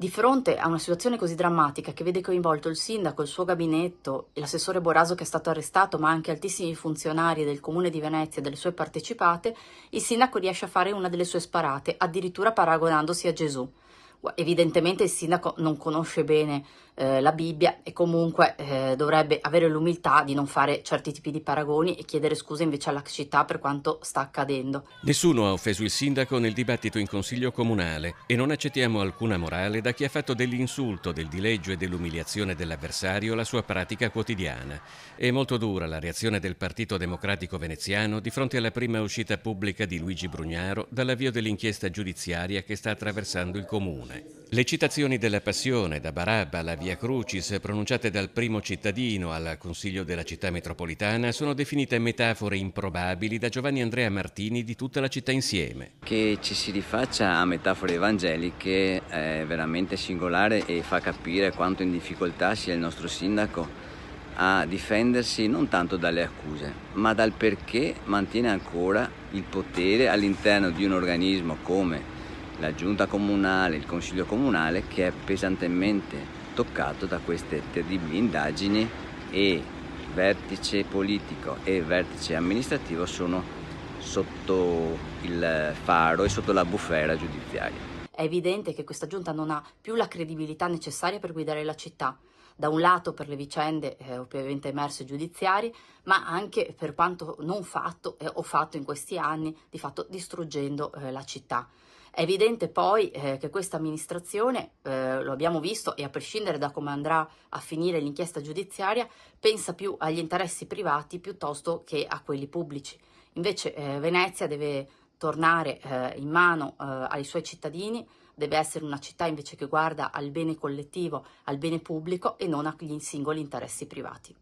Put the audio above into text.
Di fronte a una situazione così drammatica che vede coinvolto il sindaco, il suo gabinetto e l'assessore Boraso che è stato arrestato, ma anche altissimi funzionari del comune di Venezia e delle sue partecipate, il sindaco riesce a fare una delle sue sparate, addirittura paragonandosi a Gesù. Evidentemente il sindaco non conosce bene la Bibbia e comunque dovrebbe avere l'umiltà di non fare certi tipi di paragoni e chiedere scusa invece alla città per quanto sta accadendo. Nessuno ha offeso il sindaco nel dibattito in consiglio comunale e non accettiamo alcuna morale da chi ha fatto dell'insulto, del dileggio e dell'umiliazione dell'avversario la sua pratica quotidiana. È molto dura la reazione del Partito Democratico veneziano di fronte alla prima uscita pubblica di Luigi Brugnaro dall'avvio dell'inchiesta giudiziaria che sta attraversando il comune. Le citazioni della Passione, da Barabba alla Via Crucis, pronunciate dal primo cittadino al Consiglio della città metropolitana, sono definite metafore improbabili da Giovanni Andrea Martini di tutta la città insieme. Che ci si rifaccia a metafore evangeliche è veramente singolare e fa capire quanto in difficoltà sia il nostro sindaco a difendersi non tanto dalle accuse, ma dal perché mantiene ancora il potere all'interno di un organismo come la giunta comunale, il consiglio comunale, che è pesantemente toccato da queste terribili indagini e vertice politico e vertice amministrativo sono sotto il faro e sotto la bufera giudiziaria. È evidente che questa giunta non ha più la credibilità necessaria per guidare la città, da un lato per le vicende ovviamente emerse giudiziarie, ma anche per quanto non fatto o fatto in questi anni, di fatto distruggendo la città. È evidente poi che questa amministrazione, lo abbiamo visto, e a prescindere da come andrà a finire l'inchiesta giudiziaria, pensa più agli interessi privati piuttosto che a quelli pubblici. Invece Venezia deve tornare in mano ai suoi cittadini, deve essere una città invece che guarda al bene collettivo, al bene pubblico e non agli singoli interessi privati.